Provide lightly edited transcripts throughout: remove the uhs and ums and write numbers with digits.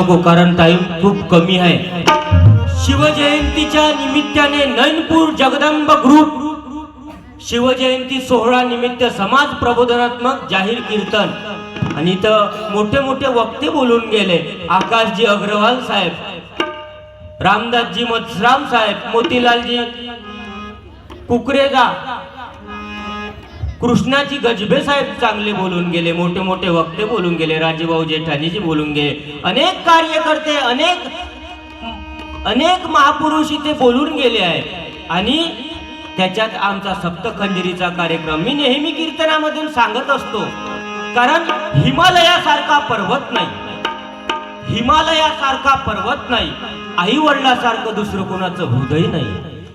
नको कारण टाइम खूप कमी आहे। शिवजयंतीच्या निमित्ताने नैनपूर जगदंब ग्रुप शिवजयंती सोहळा निमित्त समाज प्रबोधनात्मक जाहीर कीर्तन आणि इथं मोठे मोठे वक्ते बोलून गेले। आकाशजी अग्रवाल साहेब, रामदासजी मत्सराम साहेब, मोतीलालजी कुकरेजा, कृष्णाजी गजबे साहेब चांगले बोलून गेले, मोठे मोठे वक्ते बोलून गेले, राजीभाऊ जेठानीजी बोलून गेले, अनेक कार्यकर्ते अनेक महापुरुष इथे बोलून गेले आहे। आणि त्याच्यात आमचा सप्तखंजरीचा कार्यक्रम मी नेहमी कीर्तनामधून सांगत असतो, कारण हिमालयासारखा पर्वत नाही, हिमालयासारखा पर्वत नाही, आई वडिलासारखं दुसरं कोणाचं हृदय नाही,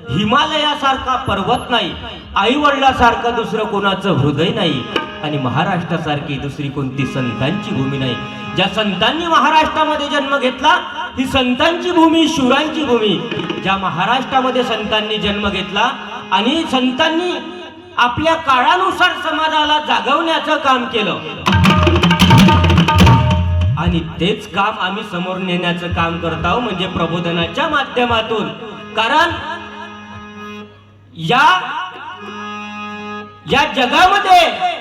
हिमालयासारखा पर्वत नाही, आई वडिलासारखं दुसरं कोणाचं हृदय नाही, आणि महाराष्ट्रासारखी दुसरी कोणती संतांची भूमी नाही। ज्या संतांनी महाराष्ट्रामध्ये जन्म घेतला ही संतांची भूमी, शूरांची भूमी। ज्या महाराष्ट्रामध्ये संतांनी जन्म घेतला आणि संतांनी आपल्या काळानुसार समाजाला जागवण्याचं काम केलं आणि तेच काम आम्ही समोर नेण्याचं काम करत आहोत, म्हणजे प्रबोधनाच्या माध्यमातून। कारण या जगामध्ये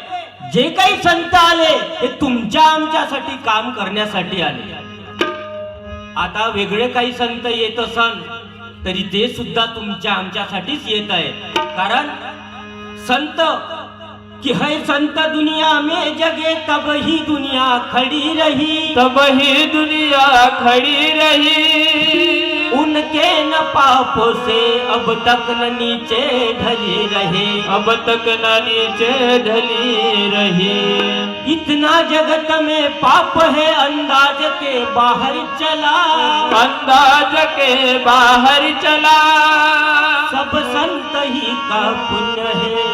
जे काही संत आले ते तुमच्या आमच्यासाठी काम करण्यासाठी आले। आता वेगळे काही संत येत असन तरी ते सुद्धा तुमच्या आमच्यासाठीच येत आहे। कारण संत कि है संत दुनिया में जगे तब ही दुनिया खड़ी रही, तब ही दुनिया खड़ी रही। उनके न पापों से अब तक न नीचे ढली रहे, अब तक न नीचे ढली रही। इतना जगत में पाप है अंदाज के बाहर चला, अंदाज के बाहर चला। सब संत ही का पुण्य है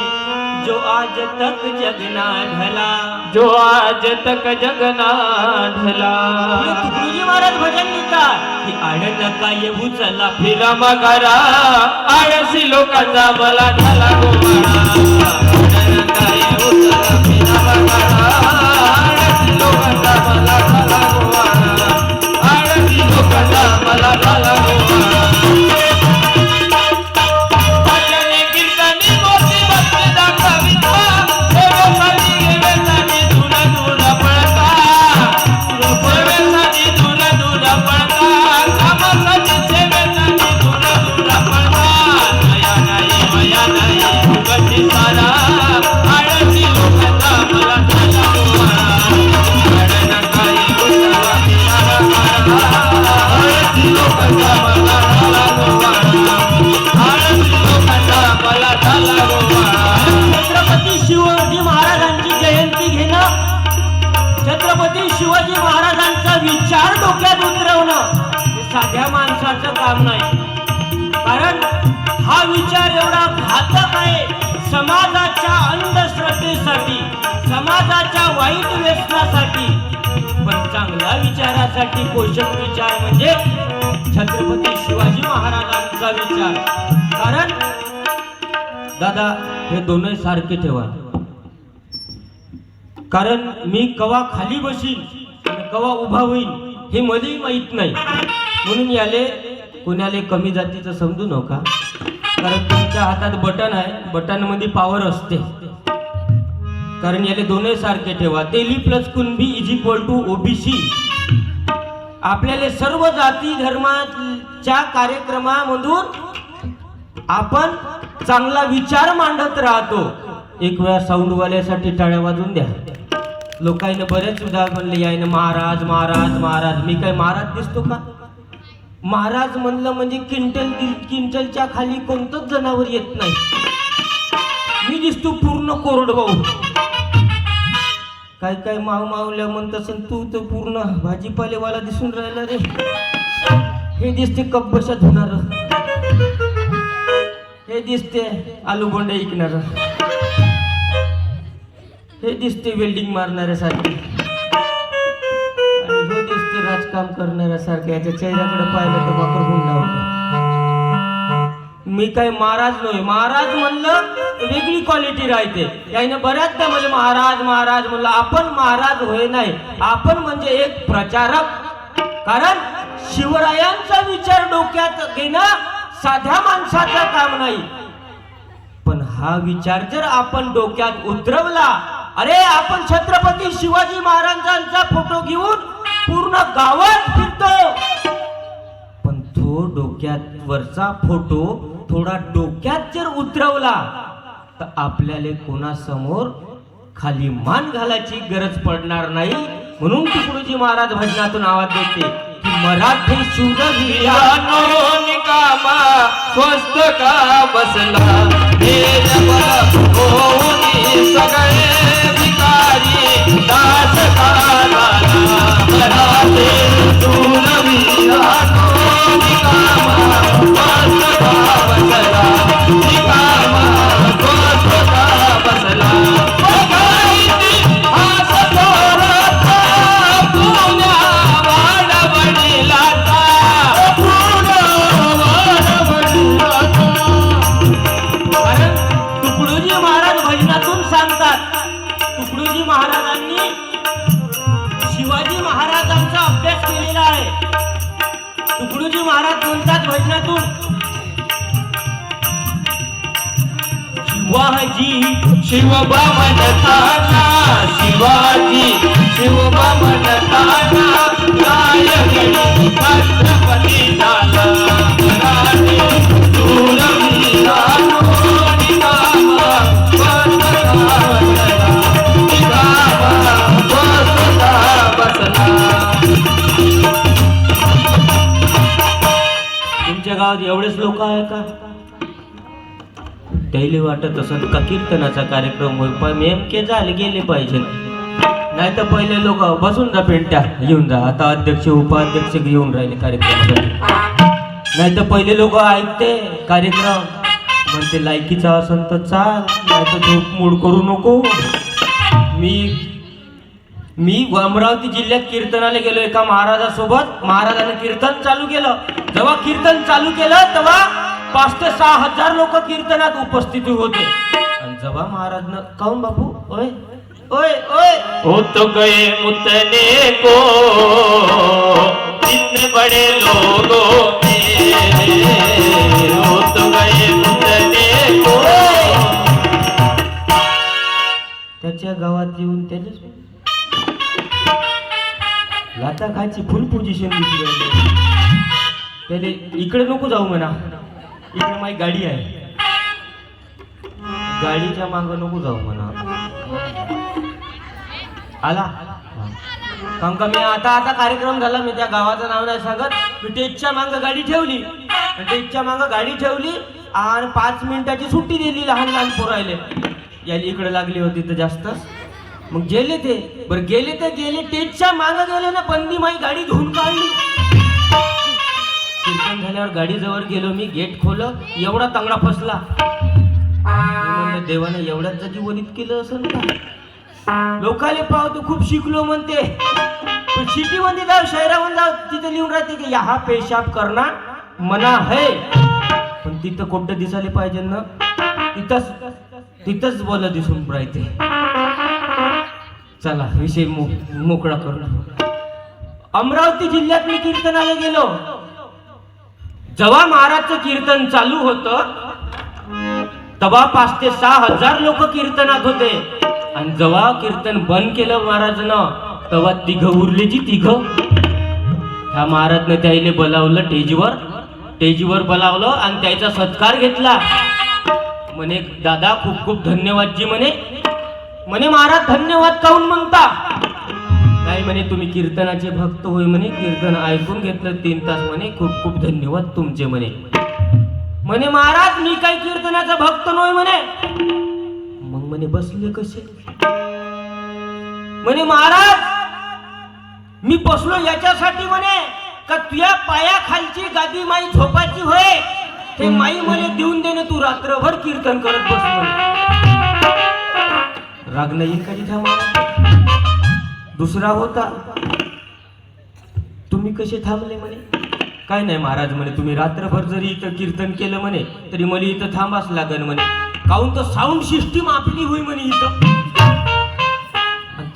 जो आज तक जगना ढला, जो आज तक जगना ढला। तुकडोजी महाराज भजन लिहितात की आड नका येऊ चला फिरा मगरा, आळशी लोकांचा मला ढला गोवाळा। आड नका येऊ चला फिरा मगरा, आळशी लोकांचा मला ढला गोवाळा। आळशी लोकांचा मला ढला गोवाळा। शिवाजी महाराजांचा विचार डोक्यात उतरवणं हे साध्या माणसाचं काम नाही। कारण हा विचार एवढा घातक आहे समाजाच्या अंधश्रद्धेसाठी, समाजाच्या वाईट व्यसनासाठी, पण चांगल्या विचारासाठी पोषक विचार म्हणजे छत्रपती शिवाजी महाराजांचा विचार। कारण दादा हे दोन्ही सारखे ठेवा, कारण मी कवा खाली बसीन कवा उभा होईल हे मलाही माहित नाही, म्हणून याले कोणाले कमी जातीचं समजू नका। कारण तुमच्या हातात बटन आहे, बटन मध्ये पॉवर असते, कारण याले दोन्ही सारखे ठेवा। Teli plus Kunbi is equal to OBC. आपल्याला सर्व जाती धर्माच्या कार्यक्रमामधून आपण चांगला विचार मांडत राहतो। एक वेळा साऊंडवाल्यासाठी टाळ्या वाजून द्या। लोकांना बरेच उदाहरण म्हणले यायनं महाराज महाराज महाराज, मी काय महाराज दिसतो का? महाराज म्हणलं म्हणजे क्विंटलच्या खाली कोणतंच जनावर येत नाही, मी दिसतो पूर्ण कोरडवाहू। काय काय मावल्या म्हणत असेल तू तर पूर्ण भाजीपालेवाला दिसून राहिला रे, हे दिसते कब्बशात होणार, हे दिसते आलू बोंडे ऐकणार, हे दिसते वेल्डिंग मारणाऱ्यासारखे, आणि हे दिसते राजकाम करणाऱ्यासारखे। याच्या चेहऱ्याकडे पाहिलं तर वापर होऊन लावतो। मी काय महाराज नव्हे, महाराज म्हणलं वेगळी क्वालिटी राहते। याने बऱ्याचदा म्हणजे महाराज महाराज म्हणलं, आपण महाराज होय नाही, आपण म्हणजे एक प्रचारक, कारण शिवरायांचा विचार डोक्यात घेणं साध्या माणसाचं काम नाही, पण हा विचार जर आपण डोक्यात उतरवला, अरे आपण छत्रपती शिवाजी महाराजांचा फोटो घेऊन पूर्ण गावात फिरतो, पण तो डोक्यात वरचा फोटो थोडा डोक्यात जर उतरवला तर आपल्याला कोणासमोर खाली मान घालायची गरज पडणार नाही. म्हणून तुकडोजी महाराज भजनातून आवाज देते की मराठी शिवरविया निकामा स्वस्त का बसला हे जग होऊनी सगळे भिकारी दास का झाला मराठी शिवरविया निकामा स्वस्त का बसला निकामा स्वस्त का बसला तुकडोजी महाराजांनी शिवाजी महाराजांचा अभ्यास केलेला आहे. तुकडोजी महाराज म्हणतात भजनातून, शिवाजी शिवबा म्हणताना शिवाजी शिवबा म्हणताना गायकडी छत्रपती झाला मराठी शूरवीरा निकामा स्वतः बसला. तुमच्या गावात एवढेच लोक आहे का? त्याला वाटत असत का कीर्तनाचा कार्यक्रम होईल, पण नेमके झाले गेले पाहिजे, नाही तर पहिले लोक बसून जा पेंट्या येऊन जा, आता अध्यक्ष उपाध्यक्ष घेऊन राहिले कार्यक्रमासाठी. नाही तर पहिले लोक ऐकते कार्यक्रम, म्हणते लायकीचा असन तर चाल, नाही तर झोप मूड करू नको. मी अमरावती जिल्ह्यात कीर्तनाला गेलो एका महाराजासोबत. महाराजाने कीर्तन चालू केलं. जेव्हा कीर्तन चालू केलं तेव्हा 5,000 ते 6,000 लोक कीर्तनात उपस्थित होते. आणि जेव्हा महाराजनं काऊन बापू ओय ओय ओय हो तो गए मुतने को इतने बड़े लोगों में हो तो गए मुतने को त्याच्या गावात येऊन त्याने लाता खायची फुल पोझिशन दिसली. त्याने इकडे नको जाऊ म्हणा, इकडे माझी गाडी आहे, गाडीच्या मागं नको जाऊ म्हणा. आला कारण का मी आता कार्यक्रम झाला, मी त्या गावाचं नाव नाही सांगत, मी टेजच्या मागं गाडी ठेवली, टेजच्या मागं गाडी ठेवली आणि 5 मिनिटाची सुट्टी दिली लहान लहान पोरायले. याली इकडे लागली होती तर जास्तच, मग गेले ते बरं गेले ते गेले, टेजच्या मागं गेले ना, बंदी माई गाडी धुवून काढली. कीर्तन झाल्यावर गाडी जवळ गेलो मी, गेट खोलं, एवढा तांगडा फसला. म्हणलं देवानं एवढ्याच जागी वलित केलं असं का? लोकाले पाहतो खूप शिकलो म्हणते, पण सिटीमध्ये जाऊ शहरामध्ये जाऊ तिथे लिहून राहते की यहाँ पेशाब करना मना है, पण तिथं कोणतं दिसायला पाहिजे ना, तिथंच बोल दिसून राहते. चला विषय मोकळा करू. अमरावती जिल्ह्यात मी कीर्तनाला गेलो. जेव्हा महाराजचं कीर्तन चालू होतं तेव्हा 5,000 ते 6,000 लोक कीर्तनात होते. आणि जेव्हा कीर्तन बंद केलं महाराजनं तेव्हा 3 उरले जी 3. ह्या महाराजनं त्याला बोलावलं टेजवर बोलावलं आणि त्याचा सत्कार घेतला. म्हणे दादा खूप खूप धन्यवाद जी म्हणे महाराज धन्यवाद काऊन म्हणता? नाही म्हणे तुम्ही कीर्तनाचे भक्त होय म्हणे, कीर्तन ऐकून घेतलं 3 तास म्हणे, खूप खूप धन्यवाद तुमचे म्हणे महाराज मी काही कीर्तनाचा भक्त नव्हे म्हणे. मग म्हणे बसले कसे? म्हणे महाराज मी बसलो याच्यासाठी म्हणे का तुझ्या पायाखालची गादी माई झोपाची होय, ते माई मला देऊन देणे, तू रात्रभर कीर्तन करत बस म्हणे. राग नाही का तिथं? दुसरा होता, तुम्ही कसे थांबले म्हणे? काय नाही महाराज म्हणे तुम्ही रात्रभर जरी इथं कीर्तन केलं म्हणे तरी मला इथं थांबाच लागेल म्हणे, काऊन तर साऊंड सिस्टीम आपली होई म्हणे इथं.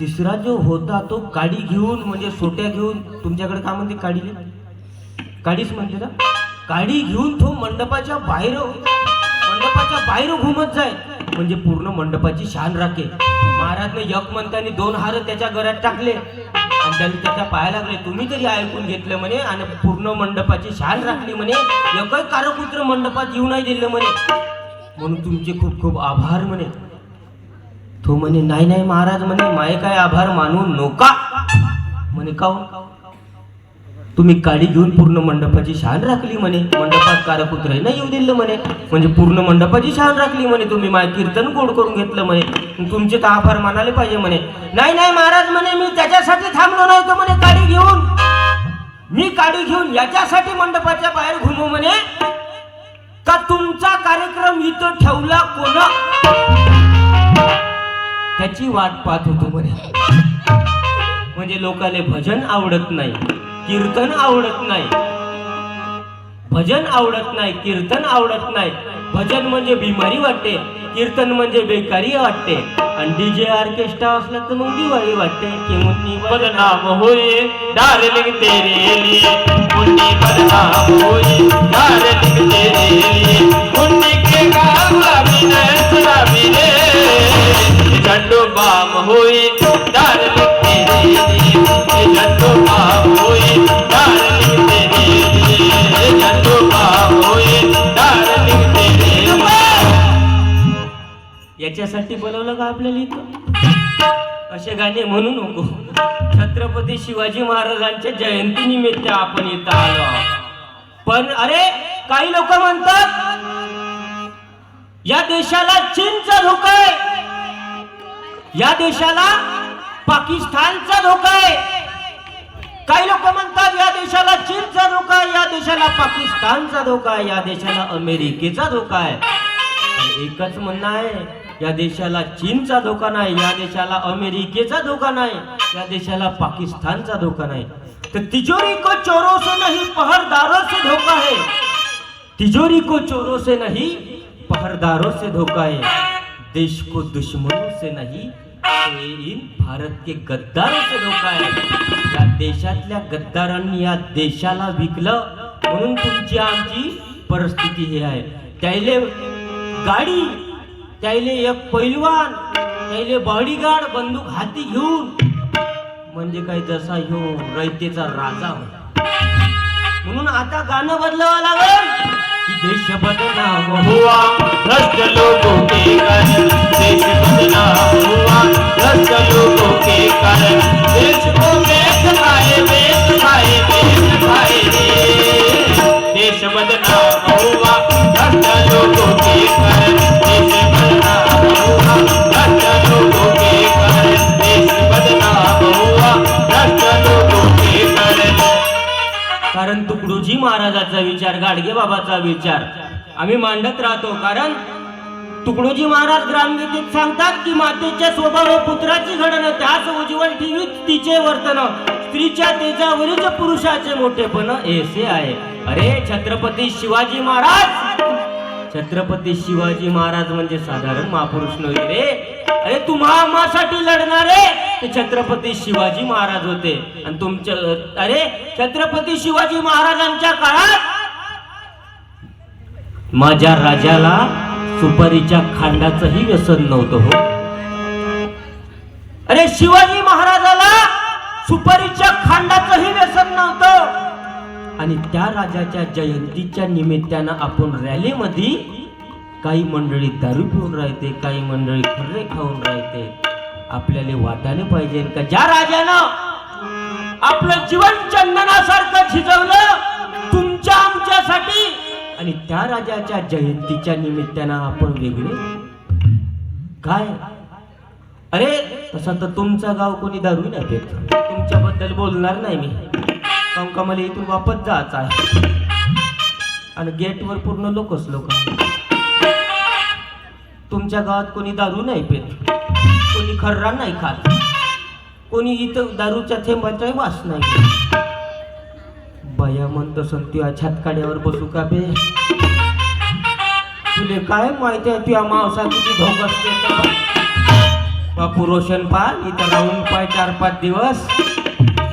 तिसरा जो होता तो काडी घेऊन म्हणजे सोट्या घेऊन, तुमच्याकडे काय म्हणते काडीला? काडीच म्हणते ना. काडी घेऊन तो मंडपाच्या बाहेर घुमत जाय, म्हणजे पूर्ण मंडपाची शान राखे. महाराजने एक म्हणतानी 2 हार त्याच्या गळ्यात टाकले आणि त्याने त्याच्या पाया लागले. तुम्ही तरी ऐकून घेतलं म्हणे आणि पूर्ण मंडपाची शान राखली म्हणे. एकही कारकुत्र मंडपात येऊ नाही दिलं म्हणे, म्हणून तुमचे खूप खूप आभार म्हणे. तो म्हणे नाही नाही महाराज म्हणे, माये काय आभार मानू नका म्हणे. काहून? तुम्ही काडी घेऊन पूर्ण मंडपाची शान राखली म्हणे, मंडपात कारकुत्र नाही येऊ दिलं म्हणे, म्हणजे पूर्ण मंडपाची शान राखली म्हणे. तुम्ही माय कीर्तन गोड करून घेतलं म्हणे, तुमचे तर आभार मानाले पाहिजे म्हणे. नाही नाही महाराज म्हणे, मी त्याच्यासाठी थांबलो नाही तो म्हणे. काडी घेऊन मी काडी घेऊन याच्यासाठी मंडपाच्या बाहेर घुमू म्हणे का तुमचा कार्यक्रम इथं ठेवला कोण, त्याची वाट पाहत होतो म्हणे. म्हणजे लोकाले भजन आवडत नाही, कीर्तन आवडत नाही, भजन आवडत नाही, कीर्तन आवडत नाही. भजन म्हणजे बिमारी वाटते, कीर्तन म्हणजे बेकारी वाटते, आणि डीजे ऑर्केस्ट्रा असला तर मग दिवाळी वाटते. की मुन्नी बदनाम होई डार्लिंग तेरे लिए, मुन्नी बदनाम होई डार्लिंग तेरे लिए. मुन्नी के गाल गुलाबी नैन शराबी रे, झंडू बाम होई डार्लिंग तेरे लिए, झंडू बाम होई डार्लिंग तेरे लिए, झंडू बाम होई डार्लिंग तेरे लिए. याच्यासाठी बोलवलं का आपल्याला इथं? असे गाणे म्हणू नको. छत्रपती शिवाजी महाराजांच्या जयंती निमित्त आपण इथं आलो आहोत. पण अरे काही लोक म्हणतात या देशाला चीनचा धोका आहे, या देशाला पाकिस्तानचा धोका आहे. काही लोक म्हणतात या देशाला चीनचा धोका आहे, या देशाला पाकिस्तानचा धोका आहे, या देशाला अमेरिकेचा धोका आहे. एकच म्हणणं आहे, या देशाला चीनचा धोका नाही, या देशाला अमेरिकेचा धोका नाही, या देशाला पाकिस्तानचा धोका नाही. तर तिजोरी को चोरों से नहीं पहरदारों से धोका है, तिजोरी को चोरों से नहीं पहरदारों से धोका है. देश को दुश्मनों से नहीं, इन भारत के गद्दारों से धोका है. या देशातल्या गद्दारांनी या देशाला विकलं, म्हणून तुमची आमची परिस्थिती हे आहे. त्याले गाडी, त्याले एक पैलवान, त्याले बॉडीगार्ड बंदूक हाती घेऊन, म्हणजे काय जसा ह्यो रयतेचा राजा होता. म्हणून आता गाणं बदलावं लागेल की देश बदनाम हुआ भ्रष्ट लोगों के कारण, देश बदनाम हुआ भ्रष्ट लोगों के कारण. देश को बेच खाए बेच खाए बेच खाए रे, देश बदनाम हुआ भ्रष्ट लोगों के कारण, देश बदनाम हुआ भ्रष्ट लोगों के कारण, देश बदनाम हुआ भ्रष्ट लोगों के कारण. कारण तुकडोजी महाराजाचा विचार, गाडगे बाबाचा विचार आम्ही मांडत राहतो. कारण तुकडोजी महाराज ग्रामगीतेत सांगतात की मातेच्या स्वभाव पुत्राची घडण, त्याच उज्ज्वल ठेवीत तिचे वर्तन, स्त्रीच्या तेजावरील पुरुषाचे मोठेपण ऐसे आहे. अरे छत्रपती शिवाजी महाराज, छत्रपती शिवाजी महाराज म्हणजे साधारण महापुरुष नव्हे रे. अरे तुम्हा आम्हासाठी लढणारे ते छत्रपती शिवाजी महाराज होते. आणि तुमच्या अरे छत्रपती शिवाजी महाराजांच्या काळात माझ्या राजाला सुपारीच्या खांडाचंही व्यसन नव्हतं हो. अरे शिवाजी महाराजाला सुपारीच्या खांडाचंही व्यसन नव्हतं. आणि त्या राजाच्या जयंतीच्या निमित्तानं आपण रॅलीमध्ये काही मंडळी दारू पिऊन राहते, काही मंडळी खर्रे खाऊन राहते. आपल्याला वाटायला पाहिजे का ज्या राजानं आपलं जीवन चंदनासारखं झिजवलं तुमच्या आमच्यासाठी, आणि त्या राजाच्या जयंतीच्या निमित्तानं आपण वेगळे काय. अरे तसं तर तुमचं गाव कोणी दारू नाही पित, तुमच्याबद्दल बोलणार नाही मी, कारण का मला इथून वापस जायचं आहे. आणि गेटवर पूर्ण लोकच लोक. तुमच्या गावात कोणी दारू नाही पित, कोणी खर्रा नाही खात, कोणी इथं दारूच्या थेंबाचा वास नाही. बया म्हणतो संत्या छातकाड्यावर बसू का बे, तुले काय माहिती आहे तुझ्या मावसा किती धोक असते. बापू रोशन पाल इथं राहून पाय 4-5 दिवस,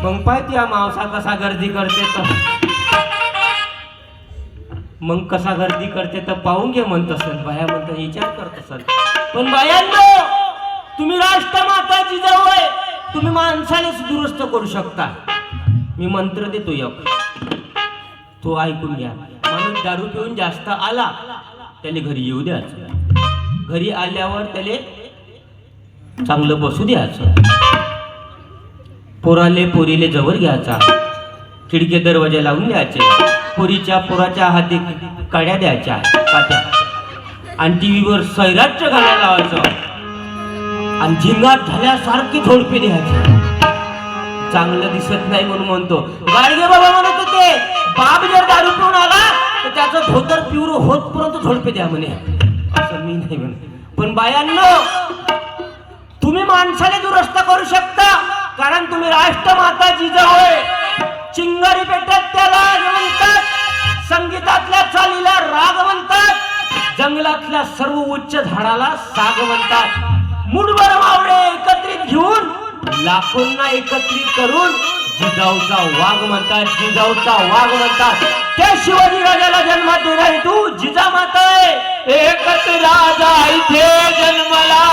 मग पाय त्या मावसा कसा गर्दी करते तर मग कसा गर्दी करते तर पाहून घे म्हणत असेल. बाया म्हणतात विचार करत असेल. पण बायांनो, तुम्ही राष्ट्रमाता जिजाऊ आहे, तुम्ही माणसानेच दुरुस्त करू शकता. मी मंत्र देतो एक, तो ऐकून घ्या. माणूस दारू पिऊन जास्त आला त्याला घरी येऊ द्यायचं. घरी आल्यावर त्याला चांगलं बसू द्यायचं. पोराले पोरीले जवळ घ्यायचा, खिडकी दरवाजा लावून द्यायचे. पोराच्या हाती काड्या द्यायच्या काट्या, आणि टीव्हीवर सैराटचं गाणं लावायचं, आणि झिंगाट झाल्यासारखी झोडपे द्यायचे. चांगलं दिसत नाही म्हणून म्हणतो. गाडगे बाबा म्हणत होते, बाप जर दारू पिऊन आला तर त्याचं धोतर पिवळ होतपर्यंत झोडपे द्या म्हणे. असं मी नाही म्हणे. पण बायांनो, तुम्ही माणसाने दुरुस्त करू शकता, कारण तुम्ही राष्ट्रमाता जिजाऊ आहे. चिंगारी पेटत त्याला म्हणतात, संगीतातल्या चालीला राग म्हणतात, जंगलातल्या सर्व उच्च झाडाला साग म्हणतात. मुठभर मावळे एकत्रित घेऊन लाखोंना एकत्रित करून जिजाऊचा वाघ म्हणतात, जिजाऊचा वाघ म्हणतात. त्या शिवाजी राजाला जन्मात देणारी तू जिजामाता आहे. एकच राजा इथे जन्मला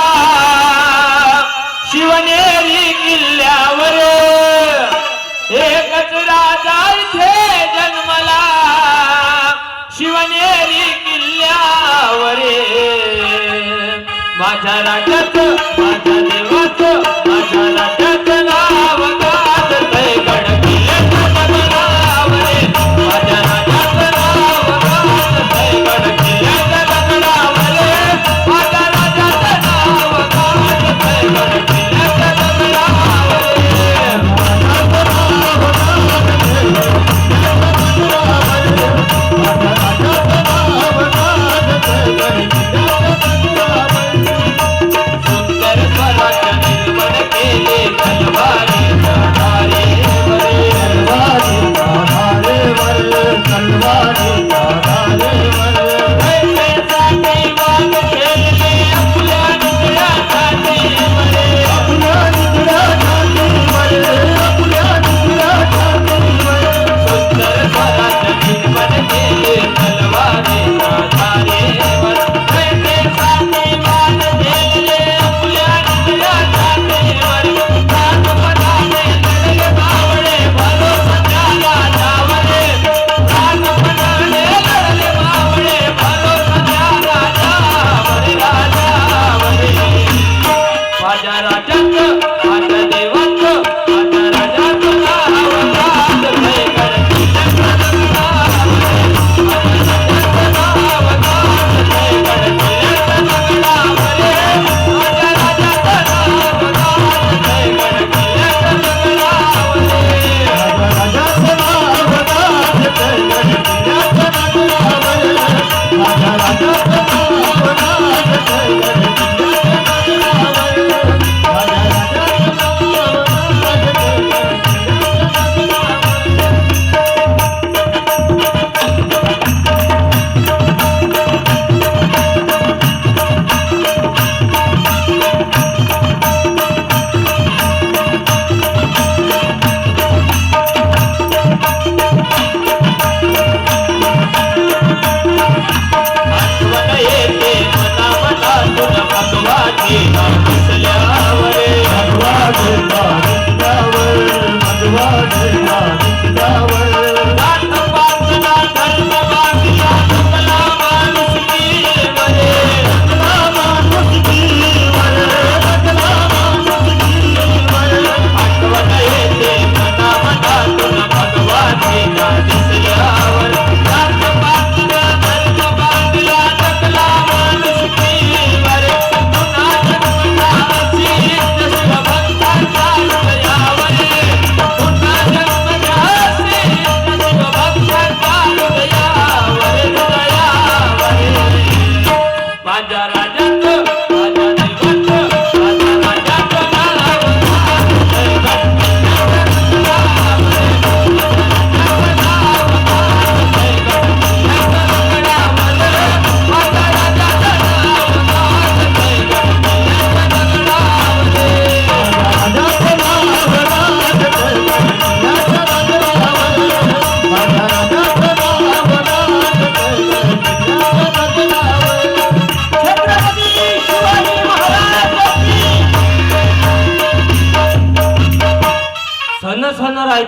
शिवनेरी किल्ल्यावर, एकच राजा इथे जन्मला शिवनेरी किल्ल्यावर. माझ्या राजाचं, माझ्या देवाचं, माझ्या राजाचं नाव गाजतंय गड किल्ल्याचं दगडावर. माझ्या राजाचं नाव गाजतंय गड किल्ल्याचं दगडावर. माझ्या राजाचं नाव गाजतंय गड किल्ल्याचं दगडावर. सुंदर स्वराज्य निर्माण केले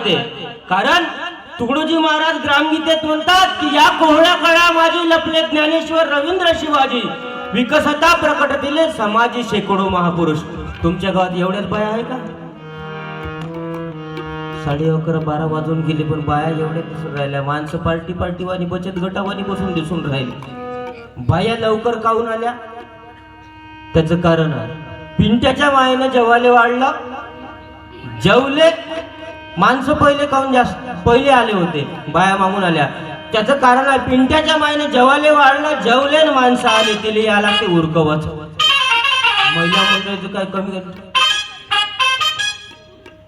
राहते. कारण तुकडोजी महाराज ग्रामगीतेत म्हणतात की या कोहळ्या काळा माझी लपले ज्ञानेश्वर रवींद्र शिवाजी विकसता प्रकटतील समाजी शेकडो महापुरुष. तुमच्या गावात एवढ्याच बाया आहे का? 11:30-12 वाजून गेले पण बाया एवढ्या दिसून राहिल्या. माणसं पार्टी वाणी बचत गटावानी बसून दिसून राहिली. बाया लवकर काऊन आल्या? त्याचं कारण आहे पिंट्याच्या मायेनं जेवाले वाढलं. जेवले माणसं पहिले आले होते, बाया मागून आल्या. त्याचं कारण आहे पिंट्याच्या मायेनं जेवाले वाढलं. जेवले न माणसं आले तिले या लागते उरकवच. महिला मंडळाचं काय कमी करत?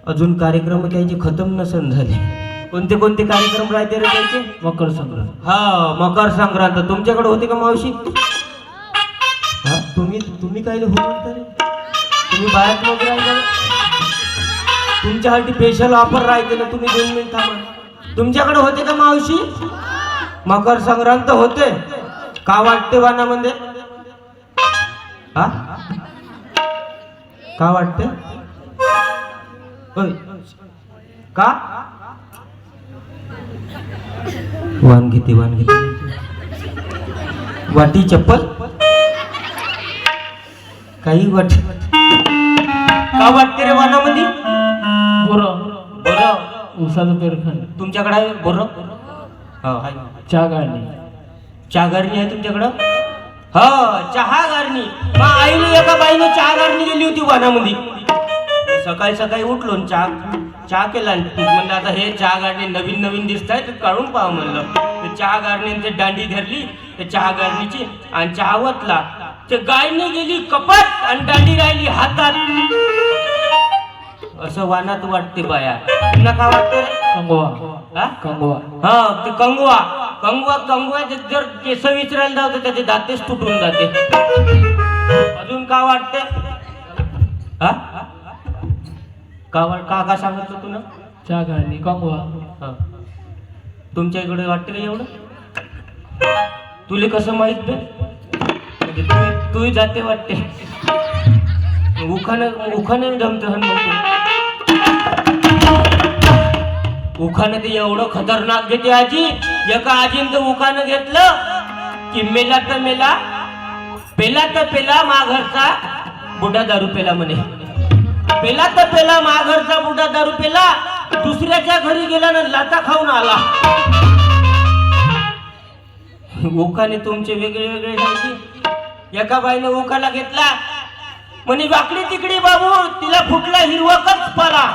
अजून कार्यक्रम त्याचे खतम नसन झाले. कोणते कोणते कार्यक्रम राहते रे त्याचे? मकर संक्रांत. हा मकर संक्रांत तुमच्याकडे होते का मावशी? हा तुम्ही काय हो म्हणता रे? तुम्ही बाहेर वगैरे राहिला तुमच्यासाठी स्पेशल ऑफर राहते ना. तुम्ही 2 मिनिट थांबा. तुमच्याकडे होते का मावशी? मकर संक्रांत होते का वाटते वानामध्ये? हा का वाटते? का वानगीती वाटी चप्पल काही वाट का वाटते रे वानामध्ये? बरं उसाचं पेरखंड. तुमच्याकडे आहे बरं? चहा गाळणी. चहा गारणी आहे तुमच्याकडं? हा चहा गारणी. मग आईने एका बाईने चहा गारणी गेली होती वानामध्ये. सकाळी उठलो चहा केला. म्हणलं आता हे चहा गारणी नवीन दिसत आहे तर काढून पाहा म्हणलं. ते चहा गारणी ते दांडी धरली ते चहा गारणीची आणि चहा वतला. ते गायने गेली कपाट आणि दांडी राहिली हातात. असं वानात वाटते बाया. पुन्हा का वाटते? कंगवा. हा ते कंगवा जर केस विचारायला जाऊ तर त्याचे दातेच तुटून जाते. अजून का वाटते? हा का सांगितलं तुला? चहा गाळणी कंगवा. तुमच्या इकडे वाटते का एवढं? तुले कसं माहित बे? म्हणजे तू जाते वाटते. उखाने जमत उखाने ते एवढं खतरनाक घेते आजी. एका आजीनं तर उखानं घेतलं की मेला तर मेला पेला तर पेला माघरचा बुडा दारू पेला म्हणे. पेला तर पेला माघरचा बुडा दारू पेला. दुसऱ्याच्या घरी गेला ना लाता खाऊन आला. उखाने तुमचे वेगळे घ्यायचे. एका बाईने उखाला घेतला म्हणे वाकडी तिकडी बाबू तिला फुटला हिरवाकच पाला.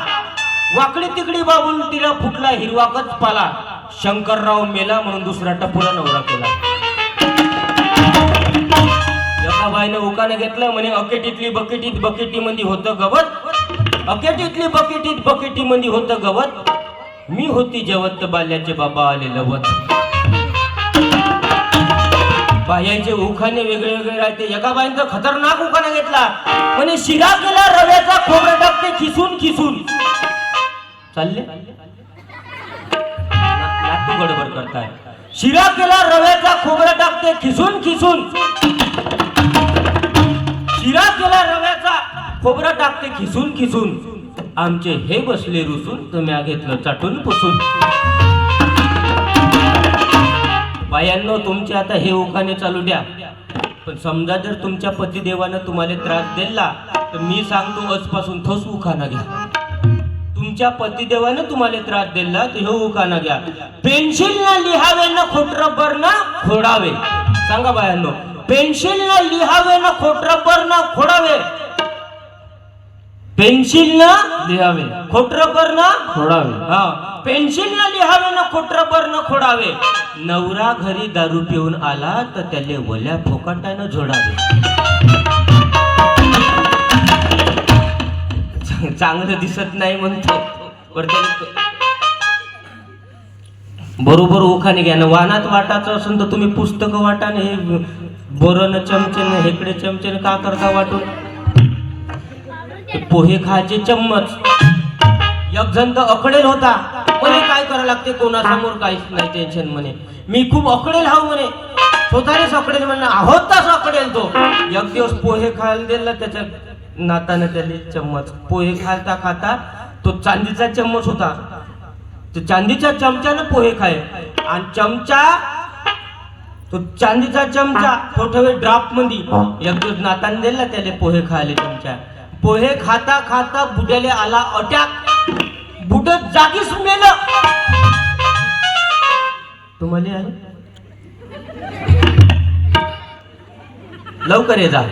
वाकडी तिकडी बाबून तिला फुटला हिरवाकच पाला. शंकरराव मेला म्हणून दुसरा टपुरा नवरा केला. एका बाईने उखाने घेतलं म्हणे अकेटीतली बकेटी मध्ये होतं गवत. अकेटीतली बकेटी मध्ये होतं गवत. मी होती जेवत बाल्याचे बाबा आले लवत. बायाचे उखाणे वेगळे राहते. एका बाईंचा खतरनाक उखाणा घेतला म्हणे शिरा केला रव्याचा खोबरं टाकते खिसून. चालले तू गडबड करताय. शिरा केला रव्याचा खोबरं टाकते खिसून. शिरा केला रव्याचा खोबरं टाकते खिसून. आमचे हे बसले रुसून तुम्ही घेतलं चाटून पुसून. बायांनो तुमचे आता हे उखाणे चालू द्या. पण समजा जर तुमच्या पतिदेवानं तुम्हाला त्रास दिला तर मी सांगतो आजपासून थोस उखाणा घ्या. तुमच्या पतिदेवानं तुम्हाला त्रास दिला तर हे उखाणा घ्या. पेन्सिलनं लिहावे न खोटरबर न खोडावे. सांगा बायांनो. पेन्सिलनं लिहावे न खोटरबर न खोडावे. पेन्सिलनं लिहावे खोटरबर न खोडावे. हा पेन्सिलनं लिहावे न खोटरबर न खोडावे. नवरा घरी दारू पिऊन आला तर त्याले वल्या फोकाटानं झोडावे. चांगलं दिसत नाही म्हणतो बरोबर उखाणे घ्या ना. वानात वाटायचं असेल तर तुम्ही पुस्तक वाटा ना. हे बोरन चमचेन हेकडे चमचेन का करता वाटून? पोहे खायचे चम्मच. एक जण तर अकडेल होता म्हणे काय करावं लागते कोणासमोर काहीच नाही टेन्शन म्हणे. मी खूप अकडेल हाव म्हणे. स्वतःनेच अकडेल म्हणणं होताच अकडेल तो. एक दिवस पोहे खायला दिला त्याच्या नाताने त्याने चम्मच. पोहे खाता तो चांदीचा चम्मच होता. तो चांदीच्या चमच्यानं पोहे खाय आणि चमचा तो चांदीचा चमचा तो ठेवे ड्राफ्ट मध्ये एक दिवस नातान दिला त्याला पोहे खायले चमचा पोहे खाता खाता बुड्याले आला अटॅक बुडत जागीच मेलं तुम्हाला आहे लवकर ये जा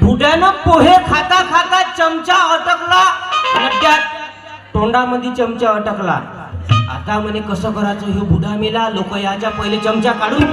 बुड्यानं पोहे खाता खाता चमचा अटकला खड्ड्यात तोंडामध्ये चमचा अटकला आता म्हणे कसं करायचं हे बुडा मेला लोक याच्या पहिले चमचा काढून